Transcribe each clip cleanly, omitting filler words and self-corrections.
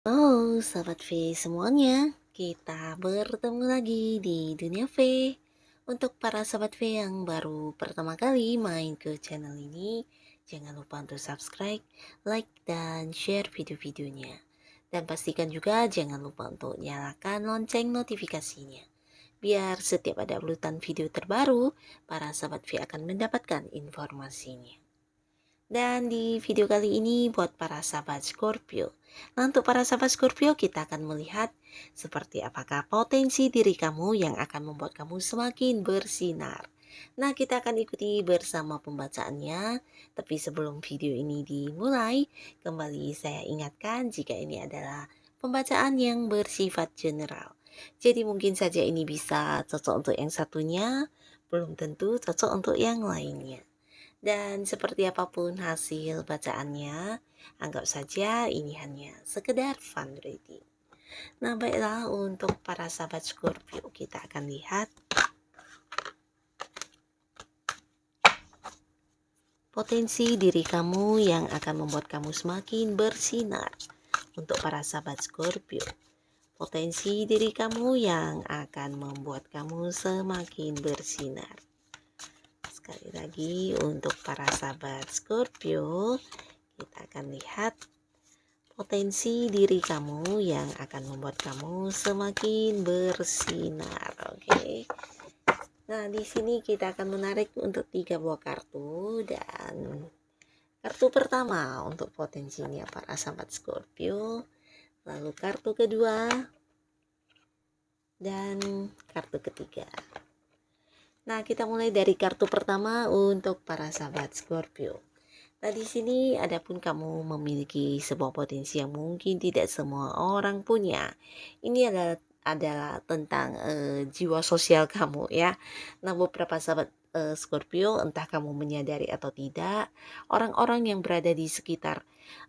Halo Sobat V semuanya, kita bertemu lagi di Dunia V. Untuk para Sobat V yang baru pertama kali main ke channel ini, jangan lupa untuk subscribe, like, dan share video-videonya. Dan pastikan juga jangan lupa untuk nyalakan lonceng notifikasinya. Biar setiap ada uploadan video terbaru, para Sobat V akan mendapatkan informasinya. Dan di video kali ini buat para sahabat Scorpio. Nah, untuk para sahabat Scorpio kita akan melihat seperti apakah potensi diri kamu yang akan membuat kamu semakin bersinar. Nah, kita akan ikuti bersama pembacaannya. Tapi sebelum video ini dimulai, kembali saya ingatkan jika ini adalah pembacaan yang bersifat general. Jadi mungkin saja ini bisa cocok untuk yang satunya, belum tentu cocok untuk yang lainnya. Dan seperti apapun hasil bacaannya, anggap saja ini hanya sekedar fun reading. Nah, baiklah untuk para sahabat Scorpio, kita akan lihat potensi diri kamu yang akan membuat kamu semakin bersinar. Untuk para sahabat Scorpio, potensi diri kamu yang akan membuat kamu semakin bersinar. Sekali lagi untuk para sahabat Scorpio, kita akan lihat potensi diri kamu yang akan membuat kamu semakin bersinar. Oke. Nah, di sini kita akan menarik untuk 3 buah kartu, dan kartu pertama untuk potensinya para sahabat Scorpio, lalu kartu kedua, dan kartu ketiga. Nah, kita mulai dari kartu pertama untuk para sahabat Scorpio. Nah, di sini adapun kamu memiliki sebuah potensi yang mungkin tidak semua orang punya. Ini adalah tentang jiwa sosial kamu ya. Nah, beberapa sahabat Scorpio, entah kamu menyadari atau tidak, orang-orang yang berada di sekitar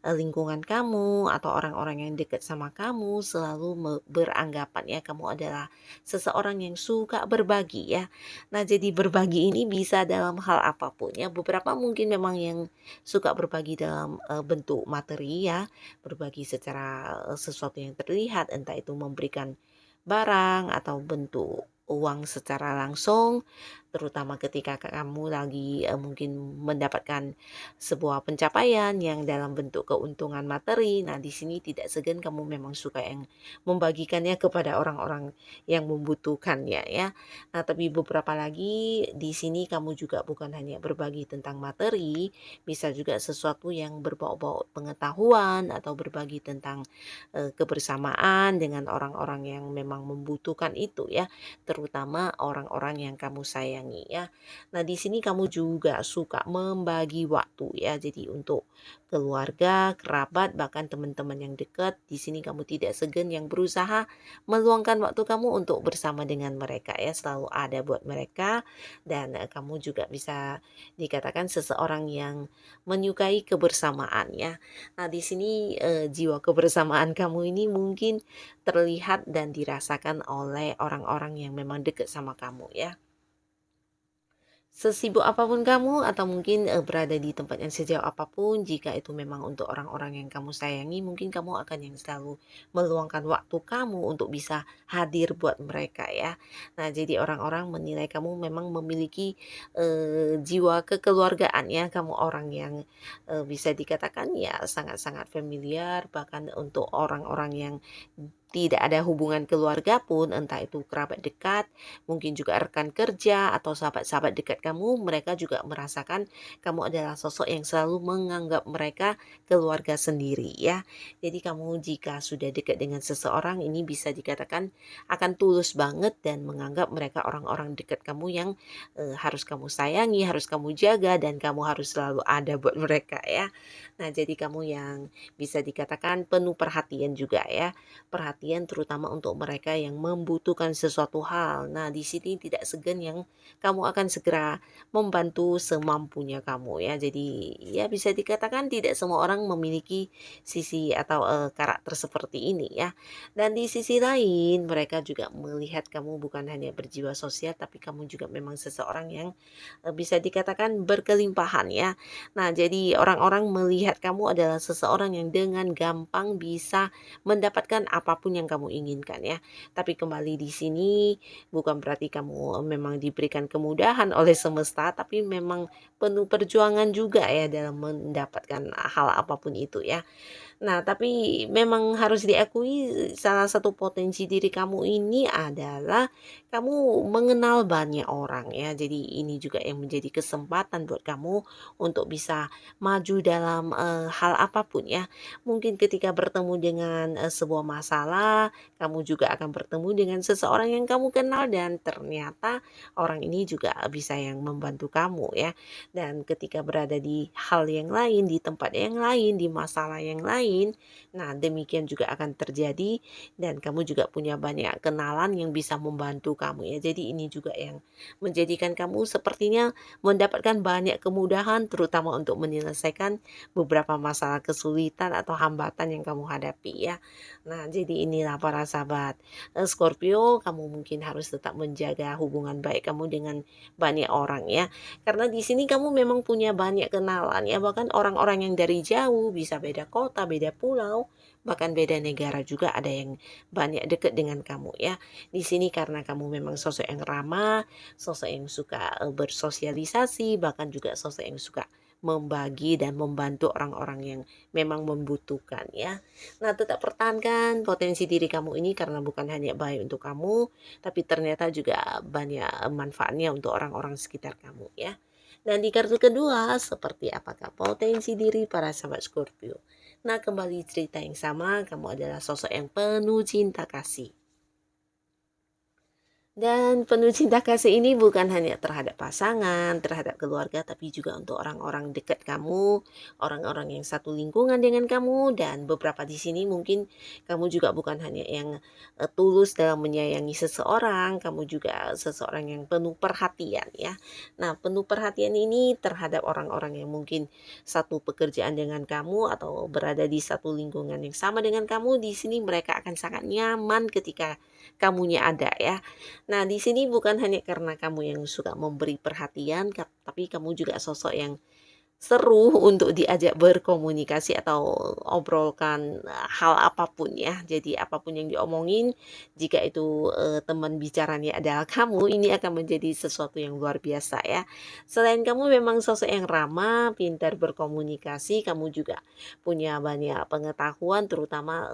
lingkungan kamu atau orang-orang yang dekat sama kamu selalu beranggapan ya kamu adalah seseorang yang suka berbagi ya. Nah, jadi berbagi ini bisa dalam hal apapun ya. Beberapa mungkin memang yang suka berbagi dalam bentuk materi ya, berbagi secara sesuatu yang terlihat, entah itu memberikan barang atau bentuk uang secara langsung, terutama ketika kamu lagi mungkin mendapatkan sebuah pencapaian yang dalam bentuk keuntungan materi. Nah, di sini tidak segan kamu memang suka yang membagikannya kepada orang-orang yang membutuhkannya ya. Nah, tapi beberapa lagi di sini kamu juga bukan hanya berbagi tentang materi, bisa juga sesuatu yang berbau-bau pengetahuan atau berbagi tentang kebersamaan dengan orang-orang yang memang membutuhkan itu ya, terutama orang-orang yang kamu sayangi ya. Nah, di sini kamu juga suka membagi waktu ya. Jadi untuk keluarga, kerabat, bahkan teman-teman yang dekat, di sini kamu tidak segan yang berusaha meluangkan waktu kamu untuk bersama dengan mereka ya, selalu ada buat mereka. Dan kamu juga bisa dikatakan seseorang yang menyukai kebersamaan ya. Nah, di sini jiwa kebersamaan kamu ini mungkin terlihat dan dirasakan oleh orang-orang yang memang dekat sama kamu ya. Sesibuk apapun kamu atau mungkin berada di tempat yang sejauh apapun, jika itu memang untuk orang-orang yang kamu sayangi, mungkin kamu akan yang selalu meluangkan waktu kamu untuk bisa hadir buat mereka ya. Nah, jadi orang-orang menilai kamu memang memiliki jiwa kekeluargaan ya. Kamu orang yang bisa dikatakan ya sangat-sangat familiar, bahkan untuk orang-orang yang tidak ada hubungan keluarga pun, entah itu kerabat dekat, mungkin juga rekan kerja atau sahabat-sahabat dekat kamu, mereka juga merasakan kamu adalah sosok yang selalu menganggap mereka keluarga sendiri ya. Jadi kamu jika sudah dekat dengan seseorang, ini bisa dikatakan akan tulus banget dan menganggap mereka orang-orang dekat kamu yang harus kamu sayangi, harus kamu jaga, dan kamu harus selalu ada buat mereka ya. Nah, jadi kamu yang bisa dikatakan penuh perhatian juga ya. perhatian terutama untuk mereka yang membutuhkan sesuatu hal. Nah, di sini tidak segan yang kamu akan segera membantu semampunya kamu ya. Jadi ya bisa dikatakan tidak semua orang memiliki sisi atau karakter seperti ini ya. Dan di sisi lain mereka juga melihat kamu bukan hanya berjiwa sosial tapi kamu juga memang seseorang yang bisa dikatakan berkelimpahan ya. Nah, jadi orang-orang melihat kamu adalah seseorang yang dengan gampang bisa mendapatkan apapun yang kamu inginkan ya. Tapi kembali di sini bukan berarti kamu memang diberikan kemudahan oleh semesta, tapi memang penuh perjuangan juga ya dalam mendapatkan hal apapun itu ya. Nah, tapi memang harus diakui salah satu potensi diri kamu ini adalah kamu mengenal banyak orang ya. Jadi ini juga yang menjadi kesempatan buat kamu untuk bisa maju dalam hal apapun ya. Mungkin ketika bertemu dengan sebuah masalah, kamu juga akan bertemu dengan seseorang yang kamu kenal dan ternyata orang ini juga bisa yang membantu kamu ya. Dan ketika berada di hal yang lain, di tempat yang lain, di masalah yang lain, nah demikian juga akan terjadi dan kamu juga punya banyak kenalan yang bisa membantu kamu ya. Jadi ini juga yang menjadikan kamu sepertinya mendapatkan banyak kemudahan terutama untuk menyelesaikan beberapa masalah kesulitan atau hambatan yang kamu hadapi ya. Nah, jadi inilah para sahabat Scorpio, kamu mungkin harus tetap menjaga hubungan baik kamu dengan banyak orang ya. Karena di sini kamu memang punya banyak kenalan ya, bahkan orang-orang yang dari jauh, bisa beda kota, beda pulau, bahkan beda negara juga ada yang banyak dekat dengan kamu ya. Di sini karena kamu memang sosok yang ramah, sosok yang suka bersosialisasi, bahkan juga sosok yang suka membagi dan membantu orang-orang yang memang membutuhkan ya. Nah, tetap pertahankan potensi diri kamu ini karena bukan hanya baik untuk kamu, tapi ternyata juga banyak manfaatnya untuk orang-orang sekitar kamu ya. Dan di kartu kedua, seperti apakah potensi diri para sahabat Scorpio? Nah, kembali cerita yang sama, kamu adalah sosok yang penuh cinta kasih. Dan penuh cinta kasih ini bukan hanya terhadap pasangan, terhadap keluarga, tapi juga untuk orang-orang dekat kamu, orang-orang yang satu lingkungan dengan kamu, dan beberapa di sini mungkin kamu juga bukan hanya yang tulus dalam menyayangi seseorang, kamu juga seseorang yang penuh perhatian ya. Nah, penuh perhatian ini terhadap orang-orang yang mungkin satu pekerjaan dengan kamu atau berada di satu lingkungan yang sama dengan kamu, di sini mereka akan sangat nyaman ketika kamunya ada ya. Nah, di sini bukan hanya karena kamu yang suka memberi perhatian, tapi kamu juga sosok yang seru untuk diajak berkomunikasi atau obrolkan hal apapun ya. Jadi apapun yang diomongin, jika itu teman bicaranya adalah kamu, ini akan menjadi sesuatu yang luar biasa ya. Selain kamu memang sosok yang ramah, pintar berkomunikasi, kamu juga punya banyak pengetahuan, terutama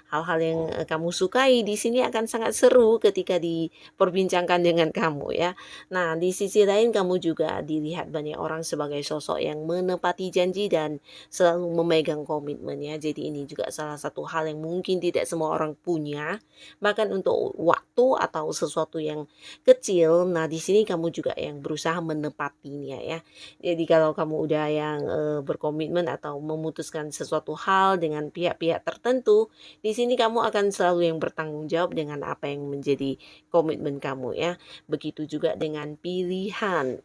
hal-hal yang kamu sukai. Di sini akan sangat seru ketika diperbincangkan dengan kamu ya. Nah, di sisi lain kamu juga dilihat banyak orang sebagai sosok yang menepati janji dan selalu memegang komitmen ya. Jadi ini juga salah satu hal yang mungkin tidak semua orang punya. Bahkan untuk waktu atau sesuatu yang kecil, nah di sini kamu juga yang berusaha menepatinya ya. Jadi kalau kamu udah yang berkomitmen atau memutuskan sesuatu hal dengan pihak-pihak tertentu, di sini kamu akan selalu yang bertanggung jawab dengan apa yang menjadi komitmen kamu ya. Begitu juga dengan pilihan.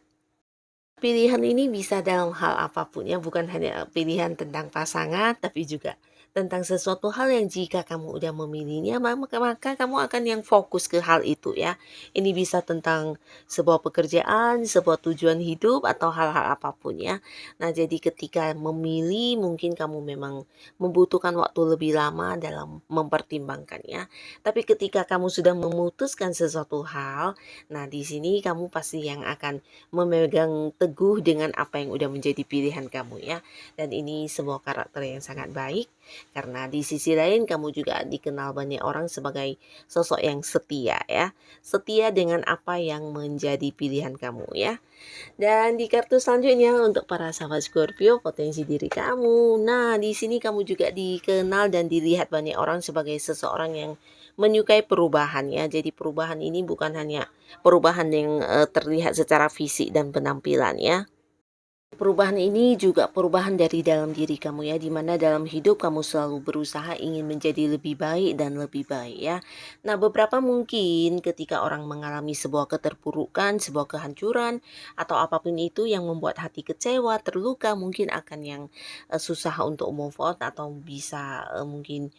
Pilihan ini bisa dalam hal apapun ya, bukan hanya pilihan tentang pasangan, tapi juga tentang sesuatu hal yang jika kamu udah memilihnya, maka kamu akan yang fokus ke hal itu ya. Ini bisa tentang sebuah pekerjaan, sebuah tujuan hidup, atau hal-hal apapun ya. Nah, jadi ketika memilih, mungkin kamu memang membutuhkan waktu lebih lama dalam mempertimbangkannya. Tapi ketika kamu sudah memutuskan sesuatu hal, nah di sini kamu pasti yang akan memegang teguh dengan apa yang udah menjadi pilihan kamu ya. Dan ini sebuah karakter yang sangat baik karena di sisi lain kamu juga dikenal banyak orang sebagai sosok yang setia ya. Setia dengan apa yang menjadi pilihan kamu ya. Dan di kartu selanjutnya untuk para sahabat Scorpio, potensi diri kamu. Nah, di sini kamu juga dikenal dan dilihat banyak orang sebagai seseorang yang menyukai perubahan ya. Jadi perubahan ini bukan hanya perubahan yang terlihat secara fisik dan penampilan ya. Perubahan ini juga perubahan dari dalam diri kamu ya, dimana dalam hidup kamu selalu berusaha ingin menjadi lebih baik dan lebih baik ya. Nah, beberapa mungkin ketika orang mengalami sebuah keterpurukan, sebuah kehancuran, atau apapun itu yang membuat hati kecewa, terluka, mungkin akan yang susah untuk move on atau bisa mungkin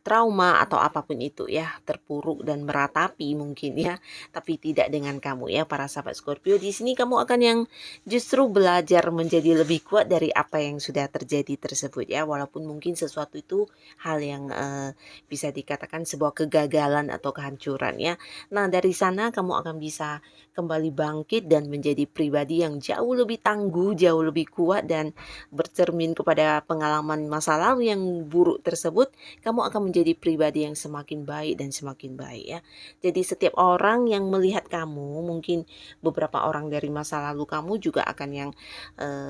trauma atau apapun itu ya, terpuruk dan meratapi mungkin ya, tapi tidak dengan kamu ya para sahabat Scorpio. Di sini kamu akan yang justru belajar menjadi lebih kuat dari apa yang sudah terjadi tersebut ya, walaupun mungkin sesuatu itu hal yang bisa dikatakan sebuah kegagalan atau kehancuran ya. Nah, dari sana kamu akan bisa kembali bangkit dan menjadi pribadi yang jauh lebih tangguh, jauh lebih kuat, dan bercermin kepada pengalaman masa lalu yang buruk tersebut, kamu akan menjadi pribadi yang semakin baik dan semakin baik ya. Jadi setiap orang yang melihat kamu, mungkin beberapa orang dari masa lalu kamu juga akan yang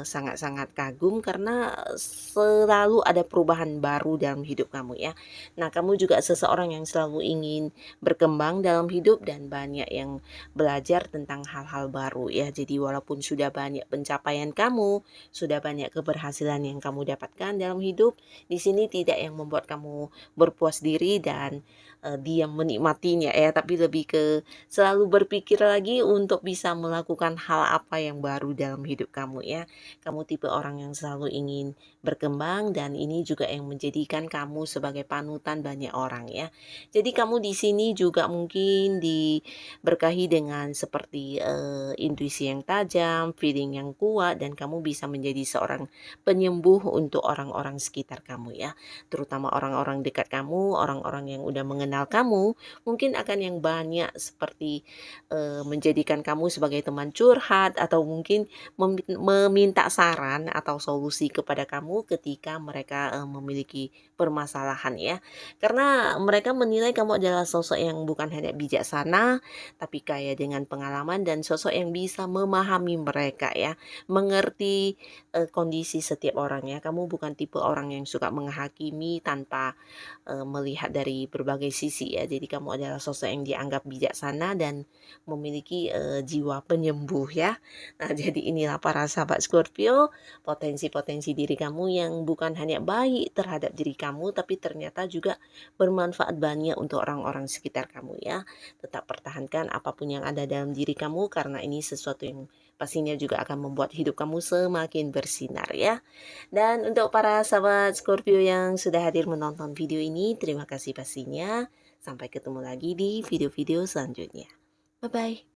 sangat-sangat kagum karena selalu ada perubahan baru dalam hidup kamu ya. Nah, kamu juga seseorang yang selalu ingin berkembang dalam hidup dan banyak yang belajar tentang hal-hal baru ya. Jadi walaupun sudah banyak pencapaian kamu, sudah banyak keberhasilan yang kamu dapatkan dalam hidup, di sini tidak yang membuat kamu berpuas diri dan diam menikmatinya ya, tapi lebih ke selalu berpikir lagi untuk bisa melakukan hal apa yang baru dalam hidup kamu ya. Kamu tipe orang yang selalu ingin berkembang dan ini juga yang menjadikan kamu sebagai panutan banyak orang ya. Jadi kamu di sini juga mungkin diberkahi dengan seperti intuisi yang tajam, feeling yang kuat, dan kamu bisa menjadi seorang penyembuh untuk orang-orang sekitar kamu ya. Terutama orang-orang dekat kamu, orang-orang yang udah mengenal kamu, mungkin akan yang banyak seperti menjadikan kamu sebagai teman curhat atau mungkin meminta saran atau solusi kepada kamu ketika mereka memiliki permasalahan ya. Karena mereka menilai kamu adalah sosok yang bukan hanya bijaksana, tapi kaya dengan pengalaman dan sosok yang bisa memahami mereka ya, mengerti kondisi setiap orang ya. Kamu bukan tipe orang yang suka menghakimi tanpa melihat dari berbagai sisi ya. Jadi kamu adalah sosok yang dianggap bijaksana dan memiliki jiwa penyembuh ya. Nah, jadi inilah para sahabat Scorpio, potensi-potensi diri kamu yang bukan hanya baik terhadap diri kamu, tapi ternyata juga bermanfaat banyak untuk orang-orang sekitar kamu ya. Tetap pertahankan apapun yang ada dalam diri kamu karena ini sesuatu yang pastinya juga akan membuat hidup kamu semakin bersinar ya. Dan untuk para sahabat Scorpio yang sudah hadir menonton video ini, terima kasih pastinya. Sampai ketemu lagi di video-video selanjutnya. Bye-bye.